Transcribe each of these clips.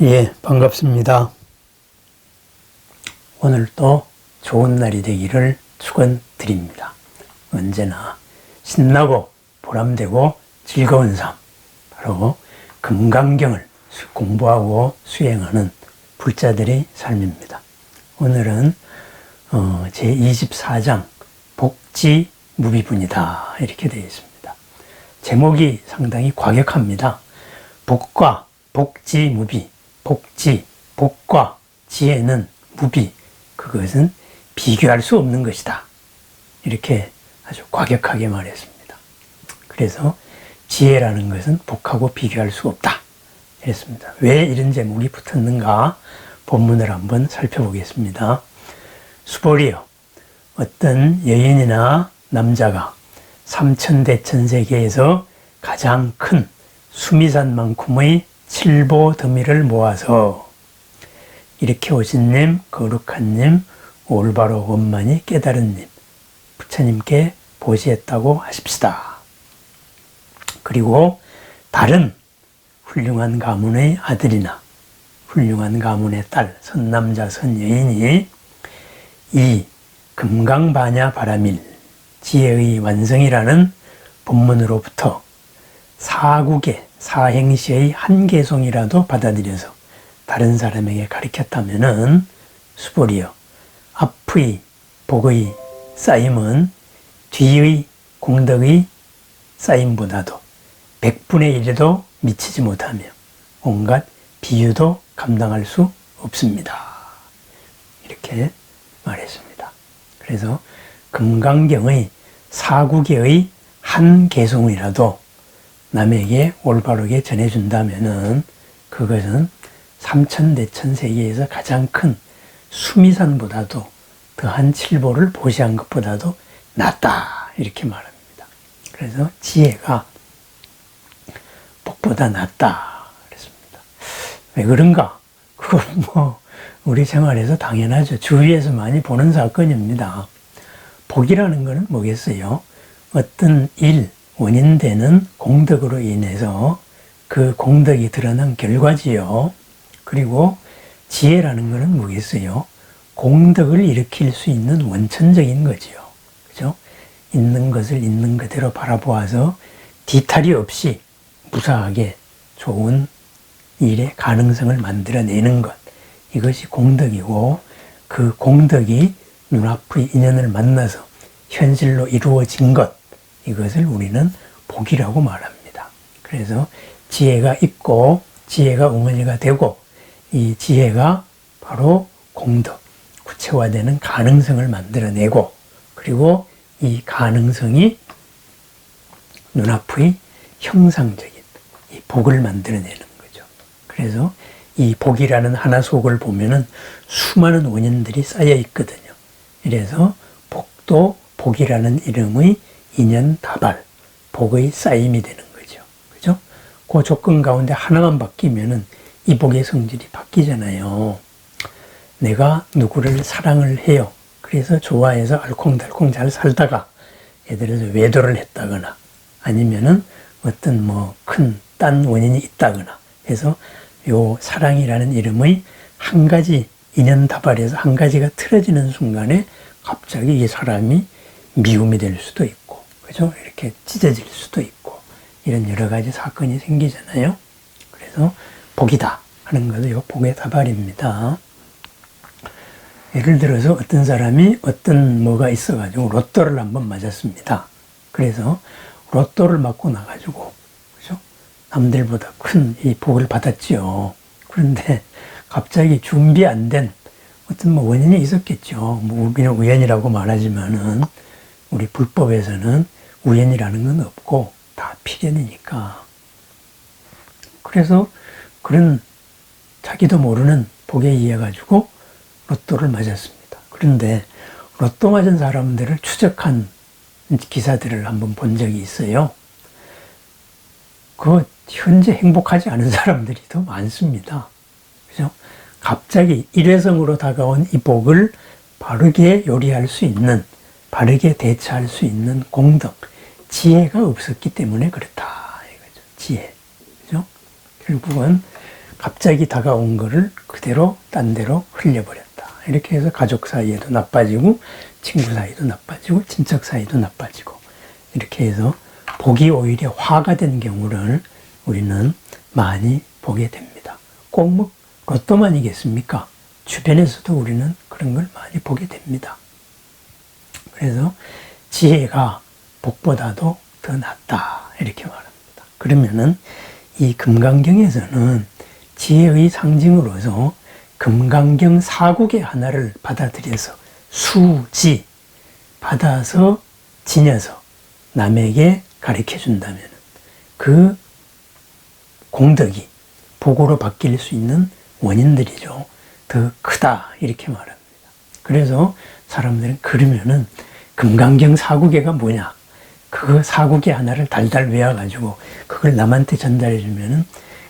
예, 반갑습니다. 오늘도 좋은 날이 되기를 축원드립니다. 언제나 신나고 보람되고 즐거운 삶, 바로 금강경을 공부하고 수행하는 불자들의 삶입니다. 오늘은 제24장 복지무비분이다 이렇게 되어 있습니다. 제목이 상당히 과격합니다. 복과 복지무비, 복지, 복과 지혜는 무비, 그것은 비교할 수 없는 것이다. 이렇게 아주 과격하게 말했습니다. 그래서 지혜라는 것은 복하고 비교할 수 없다. 이랬습니다. 왜 이런 제목이 붙었는가? 본문을 한번 살펴보겠습니다. 수보리여, 어떤 여인이나 남자가 삼천대천세계에서 가장 큰 수미산만큼의 칠보더미를 모아서 이렇게 오신 님, 거룩한 님, 올바로 원만히 깨달은 님, 부처님께 보시했다고 하십시다. 그리고 다른 훌륭한 가문의 아들이나 훌륭한 가문의 딸, 선남자, 선여인이 이 금강바냐 바라밀 지혜의 완성이라는 본문으로부터 사국의 사행시의 한 개송이라도 받아들여서 다른 사람에게 가르쳤다면은 수보리여, 앞의 복의 쌓임은 뒤의 공덕의 쌓임보다도 100분의 1에도 미치지 못하며 온갖 비유도 감당할 수 없습니다. 이렇게 말했습니다. 그래서 금강경의 사국의 한 개송이라도 남에게 올바르게 전해준다면은 그것은 삼천대천세계에서 가장 큰 수미산보다도 더한 칠보를 보시한 것보다도 낫다 이렇게 말합니다. 그래서 지혜가 복보다 낫다 그랬습니다. 왜 그런가? 그걸 우리 생활에서 당연하죠. 주위에서 많이 보는 사건입니다. 복이라는 것은 뭐겠어요? 어떤 일, 원인되는 공덕으로 인해서 그 공덕이 드러난 결과지요. 그리고 지혜라는 것은 뭐겠어요? 공덕을 일으킬 수 있는 원천적인 거지요. 그죠? 있는 것을 있는 그대로 바라보아서 뒤탈이 없이 무사하게 좋은 일의 가능성을 만들어내는 것. 이것이 공덕이고, 그 공덕이 눈앞의 인연을 만나서 현실로 이루어진 것, 이것을 우리는 복이라고 말합니다. 그래서 지혜가 있고 지혜가 어머니가 되고 이 지혜가 바로 공덕, 구체화되는 가능성을 만들어내고, 그리고 이 가능성이 눈앞의 형상적인 이 복을 만들어내는 거죠. 그래서 이 복이라는 하나 속을 보면은 수많은 원인들이 쌓여 있거든요. 이래서 복도 복이라는 이름의 인연 다발, 복의 쌓임이 되는 거죠. 그죠? 그 조건 가운데 하나만 바뀌면은 이 복의 성질이 바뀌잖아요. 내가 누구를 사랑을 해요. 그래서 좋아해서 알콩달콩 잘 살다가 예를 들어서 외도를 했다거나 아니면은 어떤 큰 딴 원인이 있다거나 해서 요 사랑이라는 이름의 한 가지 인연 다발에서 한 가지가 틀어지는 순간에 갑자기 이 사람이 미움이 될 수도 있고, 그죠? 이렇게 찢어질 수도 있고, 이런 여러 가지 사건이 생기잖아요. 그래서 복이다 하는 것은 요 복의 다발입니다. 예를 들어서 어떤 사람이 어떤 뭐가 있어가지고 로또를 한번 맞았습니다. 그래서 로또를 맞고 나가지고, 그죠? 남들보다 큰 이 복을 받았지요. 그런데 갑자기 준비 안 된 어떤 원인이 있었겠죠. 우리는 우연이라고 말하지만은 우리 불법에서는 우연이라는 건 없고 다 필연이니까. 그래서 그런 자기도 모르는 복에 의해 가지고 로또를 맞았습니다. 그런데 로또 맞은 사람들을 추적한 기사들을 한번 본 적이 있어요. 그 현재 행복하지 않은 사람들이 더 많습니다. 그죠? 갑자기 일회성으로 다가온 이 복을 바르게 요리할 수 있는, 바르게 대처할 수 있는 공덕, 지혜가 없었기 때문에 그렇다 이거죠. 지혜. 그죠? 결국은 갑자기 다가온 거를 그대로 딴 데로 흘려버렸다. 이렇게 해서 가족 사이에도 나빠지고 친구 사이도 나빠지고 친척 사이도 나빠지고 이렇게 해서 복이 오히려 화가 된 경우를 우리는 많이 보게 됩니다. 꼭 뭐 로또만이겠습니까? 주변에서도 우리는 그런 걸 많이 보게 됩니다. 그래서 지혜가 복보다도 더 낫다 이렇게 말합니다. 그러면은 이 금강경에서는 지혜의 상징으로서 금강경 사국의 하나를 받아들여서 수지 받아서 지녀서 남에게 가르쳐 준다면 그 공덕이 복으로 바뀔 수 있는 원인들이죠. 더 크다 이렇게 말합니다. 그래서 사람들은 그러면은 금강경 사국예가 뭐냐? 그 사국예 하나를 달달 외워가지고 그걸 남한테 전달해 주면은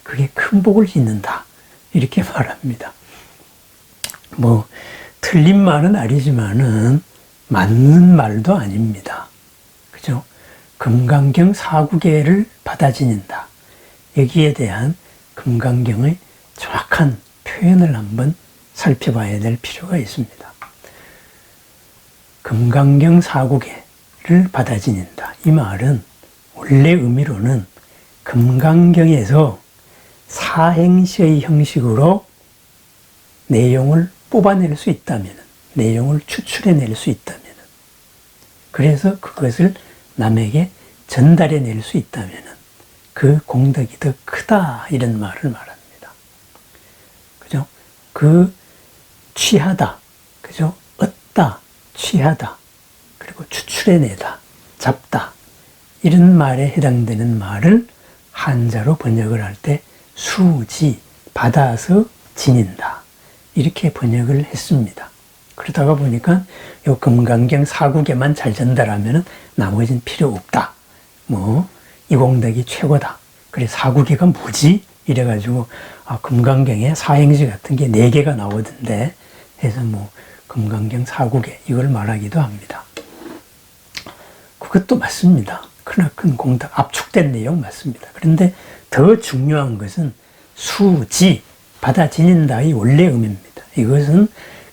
그게 큰 복을 짓는다 이렇게 말합니다. 뭐 틀린 말은 아니지만은 맞는 말도 아닙니다. 그죠? 금강경 사국예를 받아 지닌다. 여기에 대한 금강경의 정확한 표현을 한번 살펴봐야 될 필요가 있습니다. 금강경 사국예를 받아 지닌다. 이 말은 원래 의미로는 금강경에서 사행시의 형식으로 내용을 뽑아낼 수 있다면, 내용을 추출해낼 수 있다면, 그래서 그것을 남에게 전달해낼 수 있다면 그 공덕이 더 크다 이런 말을 말합니다. 그죠? 그 취하다, 그죠? 얻다, 취하다, 그리고 추출해내다, 잡다 이런 말에 해당되는 말을 한자로 번역을 할 때 수지, 받아서 지닌다 이렇게 번역을 했습니다. 그러다가 보니까 요 금강경 사국에만 잘 전달하면 나머지는 필요 없다. 뭐 이 공덕이 최고다. 그래 사국예가 뭐지? 이래가지고 금강경에 사행시 같은 게 4개가 나오던데 해서 뭐 금강경 사국예 이걸 말하기도 합니다. 그것도 맞습니다. 크나큰 공덕 압축된 내용 맞습니다. 그런데 더 중요한 것은 수지 받아 지닌다의 원래 의미입니다. 이것은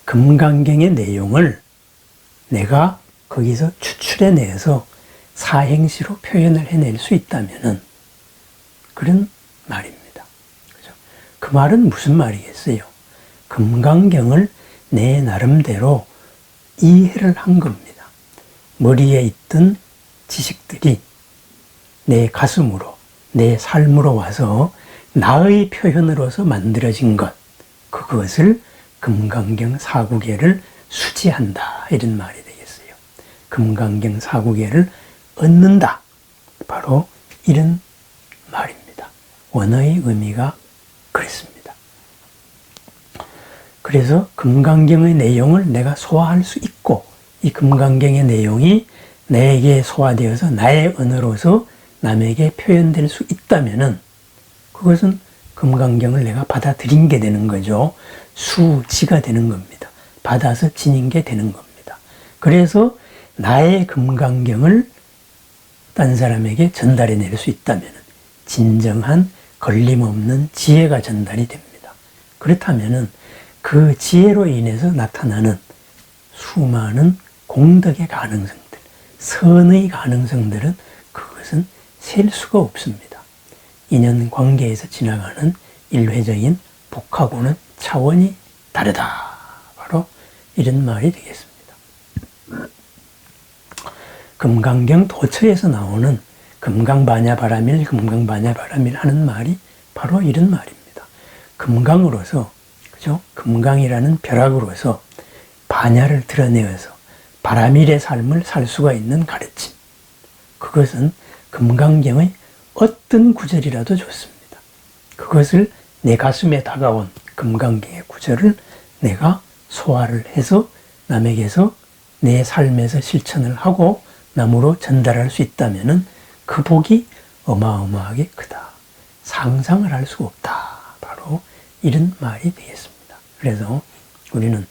금강경의 내용을 내가 거기서 추출해내서 사행시로 표현을 해낼 수 있다면은 그런 말입니다. 그죠? 그 말은 무슨 말이겠어요? 금강경을 내 나름대로 이해를 한 겁니다. 머리에 있던 지식들이 내 가슴으로, 내 삶으로 와서 나의 표현으로서 만들어진 것, 그것을 금강경 사국예를 수지한다 이런 말이 되겠어요. 금강경 사국예를 얻는다. 바로 이런 말입니다. 원어의 의미가 그렇습니다. 그래서 금강경의 내용을 내가 소화할 수 있고 이 금강경의 내용이 내게 소화되어서 나의 언어로서 남에게 표현될 수 있다면은 그것은 금강경을 내가 받아들인 게 되는 거죠. 수지가 되는 겁니다. 받아서 지닌 게 되는 겁니다. 그래서 나의 금강경을 딴 사람에게 전달해 낼 수 있다면 진정한 걸림없는 지혜가 전달이 됩니다. 그렇다면 그 지혜로 인해서 나타나는 수많은 공덕의 가능성들, 선의 가능성들은 그것은 셀 수가 없습니다. 인연 관계에서 지나가는 일회적인 복하고는 차원이 다르다. 바로 이런 말이 되겠습니다. 금강경 도처에서 나오는 금강반야바라밀, 금강반야바라밀 하는 말이 바로 이런 말입니다. 금강으로서, 그죠? 금강이라는 벼락으로서 반야를 드러내어서 바라밀의 삶을 살 수가 있는 가르침. 그것은 금강경의 어떤 구절이라도 좋습니다. 그것을 내 가슴에 다가온 금강경의 구절을 내가 소화를 해서 남에게서 내 삶에서 실천을 하고 남으로 전달할 수 있다면 그 복이 어마어마하게 크다. 상상을 할 수 없다. 바로 이런 말이 되겠습니다. 그래서 우리는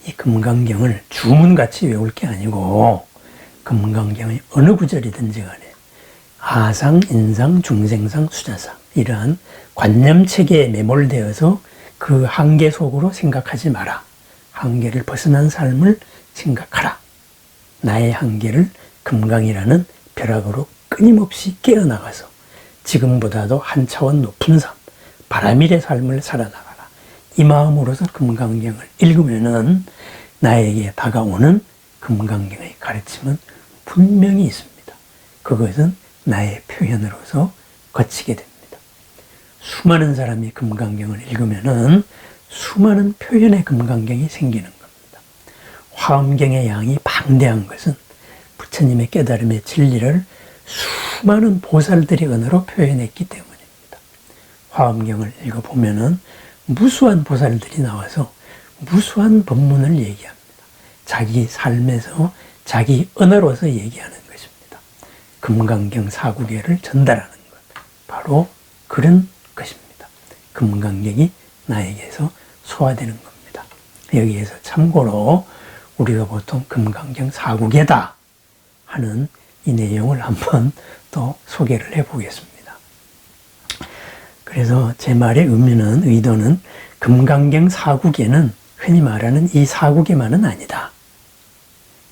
이 금강경을 주문같이 외울 게 아니고 금강경의 어느 구절이든지 간에 아상, 인상, 중생상, 수자상 이러한 관념체계에 매몰되어서 그 한계 속으로 생각하지 마라. 한계를 벗어난 삶을 생각하라. 나의 한계를 금강이라는 벼락으로 끊임없이 깨어나가서 지금보다도 한 차원 높은 삶, 바라밀의 삶을 살아나가라. 이 마음으로서 금강경을 읽으면은 나에게 다가오는 금강경의 가르침은 분명히 있습니다. 그것은 나의 표현으로서 거치게 됩니다. 수많은 사람이 금강경을 읽으면은 수많은 표현의 금강경이 생기는 겁니다. 화엄경의 양이 방대한 것은 부처님의 깨달음의 진리를 수많은 보살들의 언어로 표현했기 때문입니다. 화엄경을 읽어보면은 무수한 보살들이 나와서 무수한 법문을 얘기합니다. 자기 삶에서 자기 언어로서 얘기하는 것입니다. 금강경 사구계를 전달하는 것. 바로 그런 것입니다. 금강경이 나에게서 소화되는 겁니다. 여기에서 참고로 우리가 보통 금강경 사구계다 하는 이 내용을 한번 또 소개를 해보겠습니다. 그래서 제 말의 의도는 금강경 사구계는 흔히 말하는 이 사구계만은 아니다.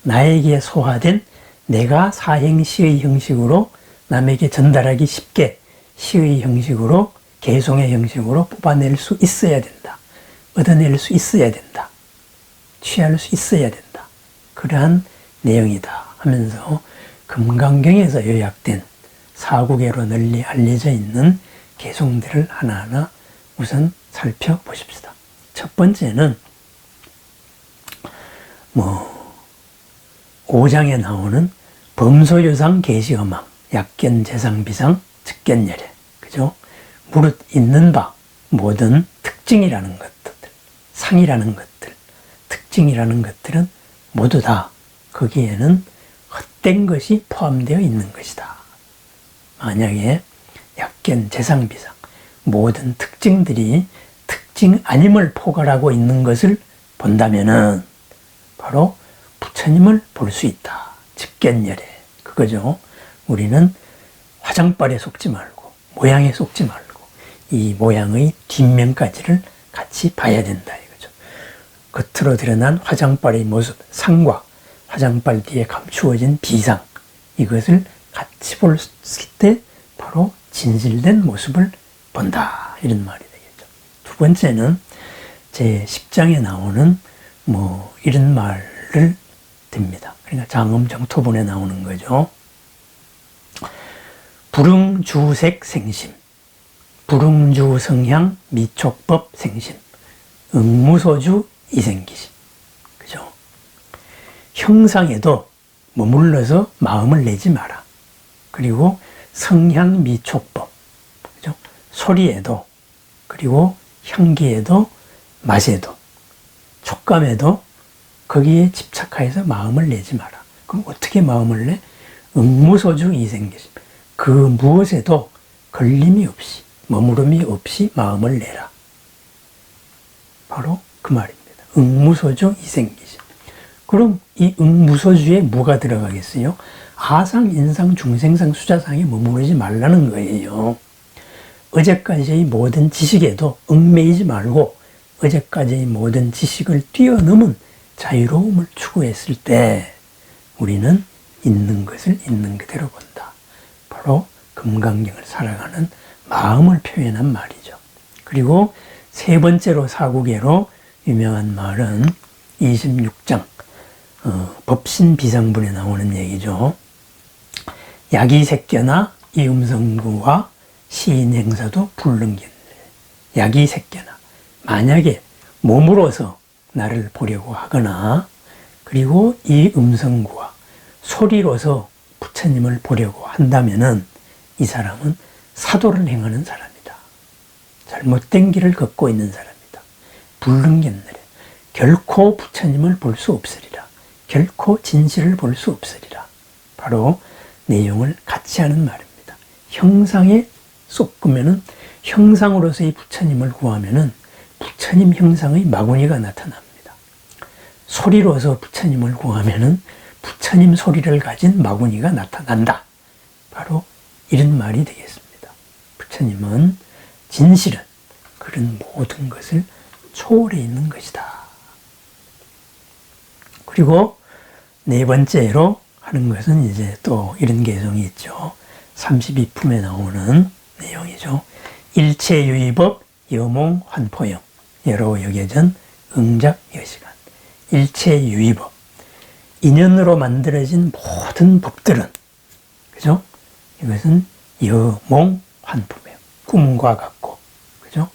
나에게 소화된 내가 사행시의 형식으로 남에게 전달하기 쉽게 시의 형식으로 개송의 형식으로 뽑아낼 수 있어야 된다. 얻어낼 수 있어야 된다. 취할 수 있어야 된다. 그러한 내용이다 하면서 금강경에서 요약된 사구계로 널리 알려져 있는 개송들을 하나하나 우선 살펴보십시다. 첫 번째는 5장에 나오는 범소유상 계시엄왕 약견재상비상 즉견열애, 그죠? 무릇 있는 바 모든 특징이라는 것들, 상이라는 것들, 특징이라는 것들은 모두 다 거기에는 헛된 것이 포함되어 있는 것이다. 만약에 약견재상비상 모든 특징들이 특징 아님을 포괄하고 있는 것을 본다면은 바로 부처님을 볼 수 있다. 즉견열애 그거죠. 우리는 화장발에 속지 말고 모양에 속지 말고 이 모양의 뒷면까지를 같이 봐야 된다 이거죠. 겉으로 드러난 화장발의 모습, 상과 화장발 뒤에 감추어진 비상, 이것을 같이 볼 때 바로 진실된 모습을 본다 이런 말이 되겠죠. 두 번째는 제 10장에 나오는 이런 말을 듭니다. 그러니까 장엄정토본에 나오는 거죠. 불응주색 생심, 불응주 성향 미촉법 생심, 응무소주 이생기심. 그죠? 형상에도 머물러서 마음을 내지 마라. 그리고 성향 미촉법, 그죠? 소리에도, 그리고 향기에도, 맛에도, 촉감에도 거기에 집착하여서 마음을 내지 마라. 그럼 어떻게 마음을 내? 응무소주 이생기심. 그 무엇에도 걸림이 없이, 머무름이 없이 마음을 내라. 바로 그 말입니다. 응무소주 이생기심. 그럼 이 응무소주에 뭐가 들어가겠어요? 아상, 인상, 중생상, 수자상에 머무르지 말라는 거예요. 어제까지의 모든 지식에도 얽매이지 말고 어제까지의 모든 지식을 뛰어넘은 자유로움을 추구했을 때 우리는 있는 것을 있는 그대로 본다. 바로 금강경을 살아가는 마음을 표현한 말이죠. 그리고 세 번째로 사구계로 유명한 말은 26장 법신비상분에 나오는 얘기죠. 야기색견나 이음성구와 시인행사도 불능견. 야기색견나 만약에 몸으로서 나를 보려고 하거나 그리고 이 음성구와 소리로서 부처님을 보려고 한다면은 이 사람은 사도를 행하는 사람이다. 잘못된 길을 걷고 있는 사람이다. 불능견내래. 결코 부처님을 볼 수 없으리라. 결코 진실을 볼 수 없으리라. 바로 내용을 같이 하는 말입니다. 형상에 쏟으면은 형상으로서의 부처님을 구하면은 부처님 형상의 마구니가 나타납니다. 소리로서 부처님을 구하면은 부처님 소리를 가진 마구니가 나타난다. 바로 이런 말이 되겠습니다. 부처님은 진실은 그런 모든 것을 초월해 있는 것이다. 그리고 네 번째로 하는 것은 이제 또 이런 개성이 있죠. 32품에 나오는 내용이죠. 일체유의법 여몽환포영 여로 여겨전 응작여시간. 일체유의법, 인연으로 만들어진 모든 법들은, 그죠? 이것은 여몽환포예요. 꿈과 같고, 그죠?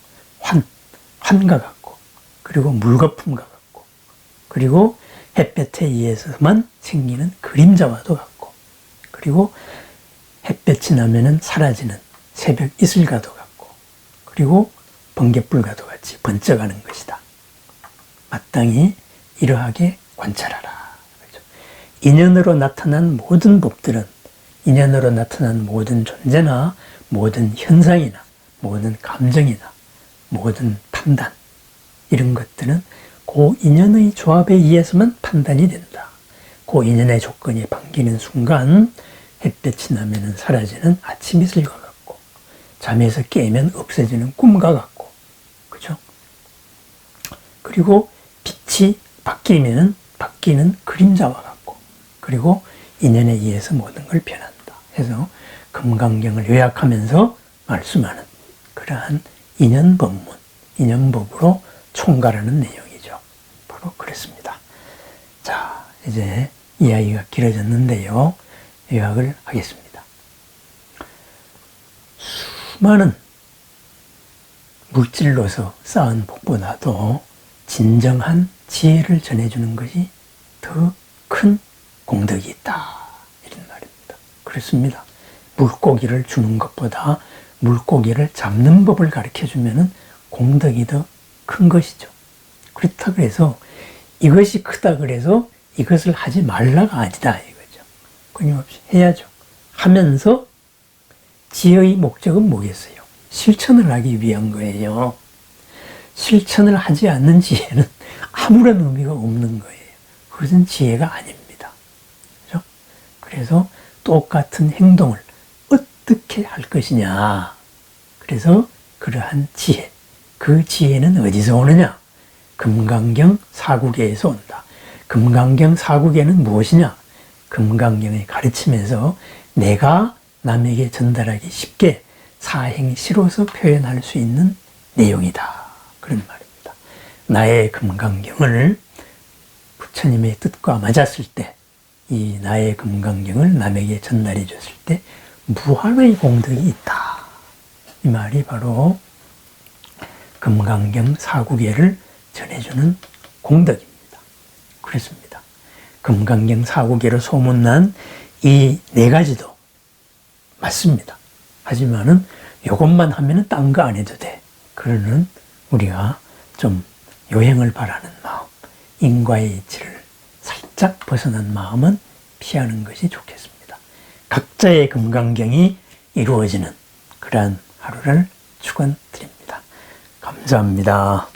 환과 같고, 그리고 물거품과 같고, 그리고 햇볕에 의해서만 생기는 그림자와도 같고, 그리고 햇볕이 나면은 사라지는 새벽 이슬과도 같고, 그리고 번갯불과도 같이 번쩍하는 것이다. 마땅히 이러하게 관찰하라. 그렇죠? 인연으로 나타난 모든 법들은, 인연으로 나타난 모든 존재나 모든 현상이나 모든 감정이나 모든 판단, 이런 것들은 그 인연의 조합에 의해서만 판단이 된다. 그 인연의 조건이 바뀌는 순간 햇볕이 나면 사라지는 아침 이슬과 같고, 잠에서 깨면 없어지는 꿈과 같고, 그죠? 그리고 빛이 바뀌면 바뀌는 그림자와 같고, 그리고 인연에 의해서 모든 걸 변한다. 해서 금강경을 요약하면서 말씀하는 그러한 인연법문, 인연법으로 총괄하는 내용이죠. 바로 그랬습니다. 자, 이제 이야기가 길어졌는데요. 요약을 하겠습니다. 수많은 물질로서 쌓은 복보다도 진정한 지혜를 전해주는 것이 더 큰 공덕이 있다. 이런 말입니다. 그렇습니다. 물고기를 주는 것보다 물고기를 잡는 법을 가르쳐주면 공덕이 더 큰 것이죠. 그렇다 그래서 이것이 크다 그래서 이것을 하지 말라가 아니다 이거죠. 끊임없이 해야죠. 하면서 지혜의 목적은 뭐겠어요? 실천을 하기 위한 거예요. 실천을 하지 않는 지혜는 아무런 의미가 없는 거예요. 그것은 지혜가 아닙니다. 그렇죠? 그래서 똑같은 행동을 어떻게 할 것이냐. 그래서 그러한 지혜, 그 지혜는 어디서 오느냐? 금강경 사구계에서 온다. 금강경 사구계는 무엇이냐? 금강경의 가르침에서 내가 남에게 전달하기 쉽게 사행시로서 표현할 수 있는 내용이다. 그런 말입니다. 나의 금강경을 부처님의 뜻과 맞았을 때, 이 나의 금강경을 남에게 전달해 줬을 때 무한의 공덕이 있다. 이 말이 바로 금강경 사구계를 전해주는 공덕입니다. 그렇습니다. 금강경 사구계로 소문난 이 네 가지도 맞습니다. 하지만은 이것만 하면은 딴 거 안 해도 돼. 그러는 우리가 좀 요행을 바라는 마음, 인과의 이치를 살짝 벗어난 마음은 피하는 것이 좋겠습니다. 각자의 금강경이 이루어지는 그러한 하루를 축원드립니다. 감사합니다.